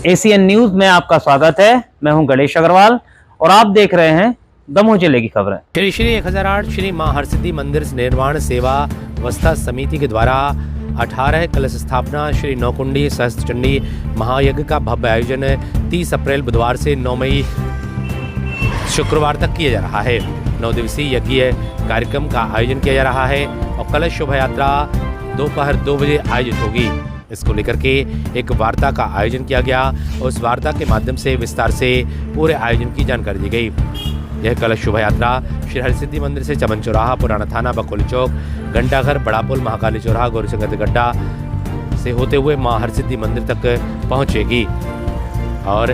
ACN news में आपका स्वागत है। मैं हूं गणेश अग्रवाल और आप देख रहे हैं दमोह जिले की खबरें। श्री श्री 1008 श्री मां हरसिद्धि मंदिर निर्माण सेवा व्यवस्था समिति के द्वारा 18 कलश स्थापना श्री नौकुंडी सहस्त्र चंडी महायज्ञ का भव्य आयोजन 30 अप्रैल बुधवार से 9 मई शुक्रवार तक किया जा रहा है। 9 दिवसीय यज्ञ कार्यक्रम का आयोजन किया जा रहा है और कलश शोभा यात्रा दोपहर 2 बजे आयोजित होगी। इसको लेकर के एक वार्ता का आयोजन किया गया और उस वार्ता के माध्यम से विस्तार से पूरे आयोजन की जानकारी दी गई। यह कलश शोभा यात्रा श्री हरसिद्धि मंदिर से चमन चौराहा, पुराना थाना, बकोली चौक, घंटाघर, बड़ा पुल, महाकाली चौराहा, गौरीशंकर गड्ढा से होते हुए मां हरसिद्धि मंदिर तक पहुंचेगी और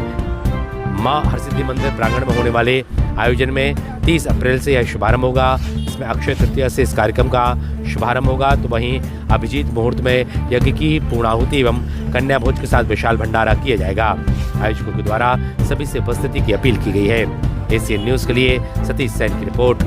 मां हरसिद्धि मंदिर प्रांगण में होने वाले आयोजन में 30 अप्रैल से यह शुभारंभ होगा। इसमें अक्षय तृतीया से इस कार्यक्रम का शुभारंभ होगा। तो वहीं अभिजीत मुहूर्त में यज्ञ की पूर्णाहुति एवं कन्या भोज के साथ विशाल भंडारा किया जाएगा। आयोजकों के द्वारा सभी से उपस्थिति की अपील की गई है। एसीएन न्यूज के लिए सतीश सैन की रिपोर्ट।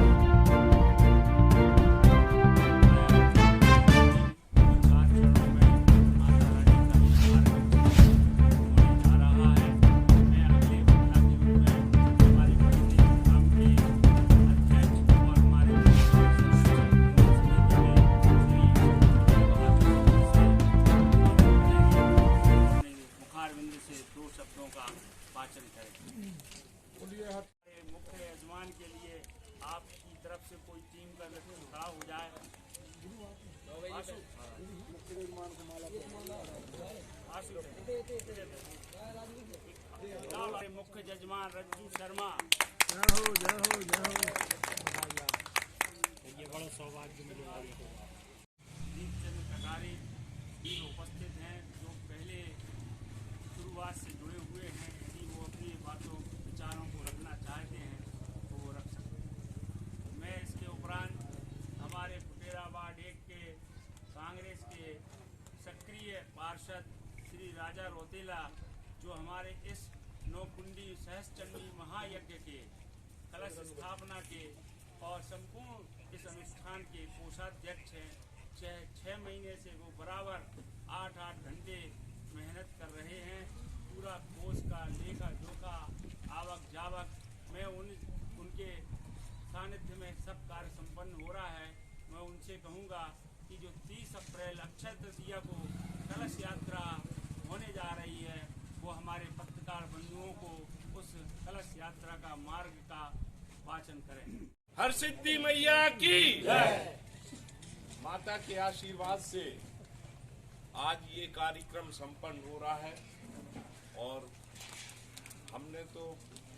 वाचन करें। मुख्य यजमान के लिए आपकी तरफ से कोई टीम का व्यक्ति खड़ा हो जाए। मुख्य यजमान रज्जू शर्मा, ये बड़ा सौभाग्य मिलेगा। दीपचंद कटारी उपस्थित हैं जो पहले शुरुआत से जुड़े हुए हैं। यदि वो अपनी बातों विचारों को रखना चाहते हैं तो वो रख सकते हैं। मैं इसके उपरांत हमारे फुटेरा वार्ड 1 के कांग्रेस के सक्रिय पार्षद श्री राजा रोतेला जो हमारे इस नौकुंडी सहस्त्रचंडी महायज्ञ के कलश स्थापना के और संपूर्ण इस अनुष्ठान के कोषाध्यक्ष हैं। 6 महीने से वो बराबर 8-8 घंटे मेहनत कर रहे हैं। पूरा कोष का लेखा जोखा, आवक जावक में उनके सानिध्य में सब कार्य संपन्न हो रहा है। मैं उनसे कहूँगा कि जो 30 अप्रैल अक्षय तृतीया को कलश यात्रा होने जा रही है वो हमारे पत्रकार बंधुओं को उस कलश यात्रा का मार्ग का वाचन करें। हरसिद्धि मैया की जय। माता के आशीर्वाद से आज ये कार्यक्रम संपन्न हो रहा है और हमने तो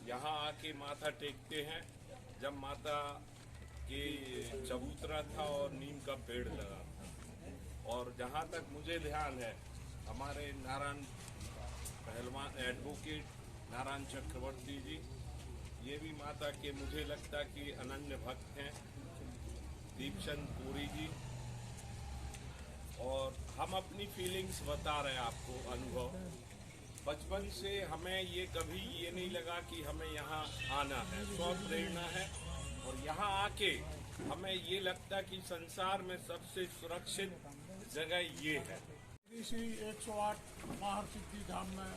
यहाँ आके माथा टेकते हैं जब माता के चबूतरा था और नीम का पेड़ लगा था। और जहाँ तक मुझे ध्यान है हमारे नारायण पहलवान एडवोकेट नारायण चक्रवर्ती जी ये भी माता के मुझे लगता कि अनन्य भक्त हैं। दीपचंद पुरी जी और हम अपनी फीलिंग्स बता रहे हैं आपको, अनुभव। बचपन से हमें ये कभी ये नहीं लगा कि हमें यहाँ आना है, प्रेरणा है और यहाँ आके हमें ये लगता कि संसार में सबसे सुरक्षित जगह ये है। श्री 108 मां हरसिद्धि धाम में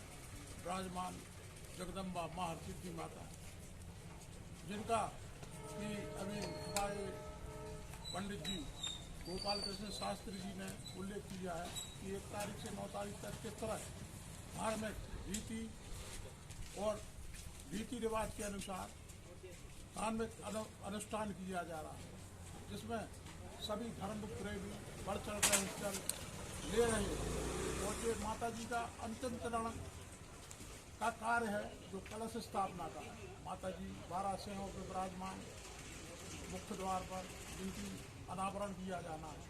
विराजमान जगदम्बा मां हरसिद्धि माता जिनका कि अभी हमारे पंडित जी गोपाल कृष्ण शास्त्री जी ने उल्लेख किया है कि 1 तारीख से 9 तारीख तक किस तरह धार्मिक रीति और रीति रिवाज के अनुसार धार्मिक अनुष्ठान किया जा रहा है, जिसमें सभी धर्म प्रेमी बढ़ चढ़ कर हिस्सा ले रहे हैं। और ये माता जी का अंतिम चरण का कार्य है जो कलश स्थापना का है। माता जी 12 सिंहों पर विराजमान मुख्य द्वार पर जिनकी अनावरण किया जाना है।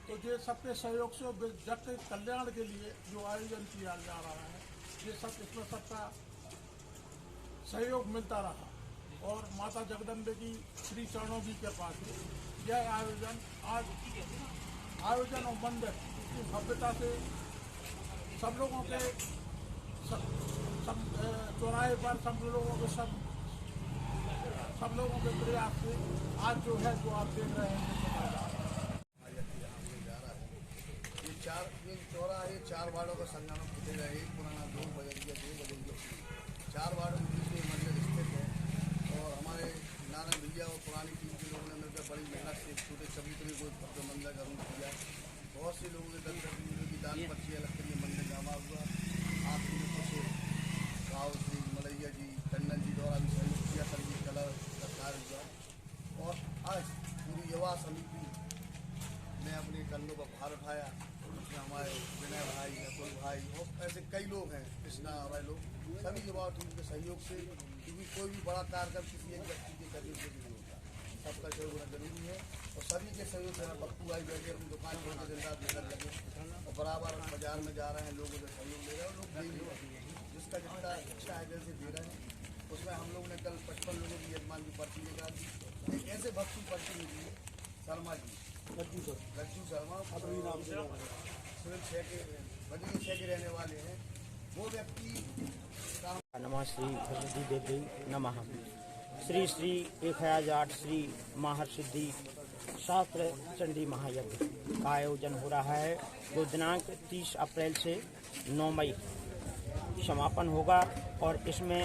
तो ये सबके सहयोग से जग के कल्याण के लिए जो आयोजन किया जा रहा है ये सब इसमें सबका सहयोग मिलता रहा और माता जगदम्बे की श्री चरणों की कृपा से यह आयोजन आज आयोजन और मंदिर की भव्यता से सब लोगों के चौराहे पर सब लोगों के प्रयास से आज जो है जो आप देख रहे हैं। ये 4 दिन चौराहे 4 वार्डों का संगठन खुलेगा। एक पुराना 2 बजरिया 2 बजरिया 4 वार्डों के बीच में मंदिर स्थित है। और हमारे नारायण भैया और पुरानी टीम के लोगों ने मिलकर बड़ी मेहनत से छोटे चबूतरे को भव्य मंदिर का रूप दिया। बहुत से लोगों के दर्शक की दान पर्चियाँ लगकर ये मंदिर जमा हुआ। आखिर में कुछ राव श्री मलैया जी टंडन जी द्वारा भी सहयोग किया कर ये कलर का कार्य हुआ। और आज पूरी युवा समिति ने अपने कंधों पर भार उठाया। उसमें हमारे विनय भाई, अतुल भाई और ऐसे कई लोग हैं, कृष्णा भाई लोग, सभी युवा टीम के सहयोग से, क्योंकि कोई भी बड़ा कार्यक्रम किसी एक व्यक्ति के करने से नहीं होता, सबका सहयोग होना जरूरी है। और सभी के सहयोग से पप्पू भाई बैठे अपनी दुकान खोल के दिन रात मेहनत लगे और बराबर बाजार में जा रहे हैं, लोगों से सहयोग ले रहे हैं और लोग दे भी रहे हैं। जिसका जितना इच्छा है जैसे दे रहे हैं। उसमें हम लोग ने कल 55 लोगों की यजमान की पर्ची लेकर एक ऐसे भक्ति पर्ची मिली है शर्मा जी, गज्जू शर्मा अपनी नाम से सिविल 6 के बजरी 6 के रहने वाले हैं। वो व्यक्ति नमः श्री हरसिद्धि देवी नमः। श्री श्री 1008 श्री महर्षिद्धि शास्त्र चंडी महायज्ञ का आयोजन हो रहा है, जो दिनांक 30 अप्रैल से 9 मई समापन होगा। और इसमें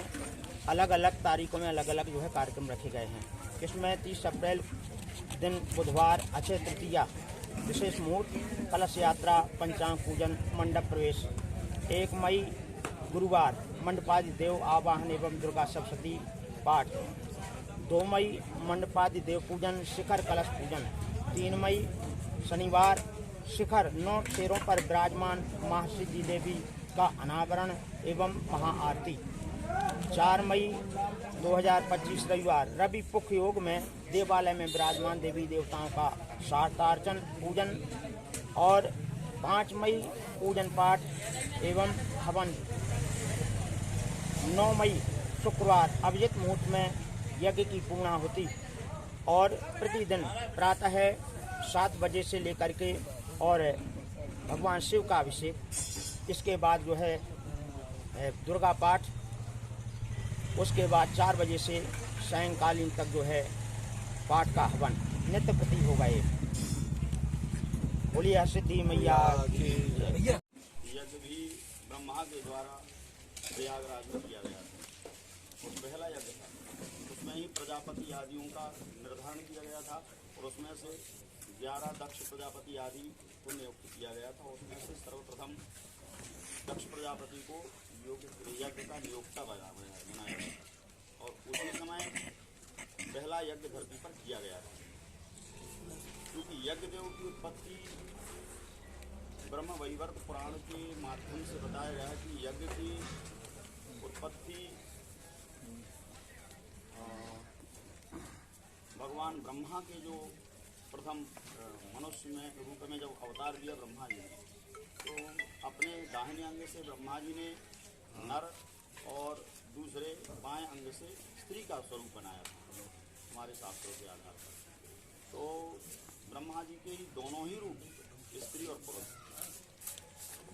अलग अलग तारीखों में अलग अलग जो है कार्यक्रम रखे गए हैं। इसमें 30 अप्रैल दिन बुधवार अक्षय तृतीया विशेष मुहूर्त, कलश यात्रा, पंचांग पूजन, मंडप प्रवेश। 1 मई गुरुवार मंडपादि देव आवाहन एवं दुर्गा सप्तशती पाठ। 2 मई मंडपादि देव पूजन, शिखर कलश पूजन। 3 मई शनिवार शिखर 9 शेरों पर विराजमान महासिद्धि देवी का अनावरण एवं महाआरती। 4 मई 2025 रविवार रवि पुख योग में देवालय में विराजमान देवी देवताओं का शारदार्चन पूजन। और 5 मई पूजन पाठ एवं हवन। 9 मई शुक्रवार अभिजित मुहूर्त में यज्ञ की पूर्णाहुति। और प्रतिदिन प्रातः 7 बजे से लेकर के और भगवान शिव का अभिषेक, इसके बाद जो है दुर्गा पाठ, उसके बाद 4 बजे से सायंकालीन तक जो है पाठ का हवन नित्य प्रति होगा। ये बोलिए सिद्धि मैया की जय। यज्ञ भी ब्रह्मा के द्वारा प्रयागराज में किया गया था। और पहला यज्ञ था, उसमें ही प्रजापति आदियों का निर्धारण किया गया था। और उसमें से 11 दक्ष प्रजापति आदि को नियुक्त किया गया था। उसमें से सर्वप्रथम दक्ष प्रजापति को यज्ञ का नियोक्ता बनाया गया। और उसी समय पहला यज्ञ धरती पर किया गया था, क्योंकि यज्ञ देव की उत्पत्ति ब्रह्म वैवर्त पुराण के माध्यम से बताया गया है कि यज्ञ की उत्पत्ति भगवान ब्रह्मा के जो प्रथम मनुष्य में रूप में जब अवतार दिया ब्रह्मा जी ने, तो अपने दाहिने अंग से ब्रह्मा जी ने नर और दूसरे बाएं अंग से स्त्री का स्वरूप बनाया था हमारे शास्त्रों के आधार पर। तो ब्रह्मा जी के ही दोनों ही रूप, स्त्री और पुरुष,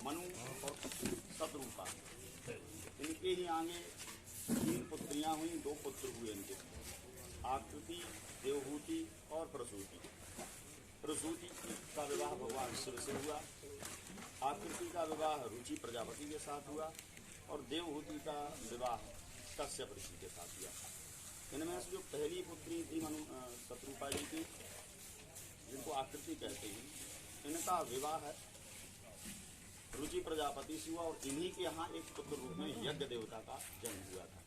मनु और सतरूपा, इनके ही आगे 3 पुत्रियां हुई, 2 पुत्र हुए इनके, आकृति, देवहूति और प्रसूति। प्रसूति का विवाह भगवान शिव से हुआ, आकृति का विवाह रुचि प्रजापति के साथ हुआ और देवहूति का विवाह कश्यप ऋषि के साथ हुआ। इनमें से जो पहली पुत्री थी शत्रुपा जी की, जिनको आकृति कहते हैं, इनका विवाह रुचि प्रजापति से हुआ और इन्हीं के यहाँ एक पुत्र रूप में यज्ञ देवता का जन्म हुआ था।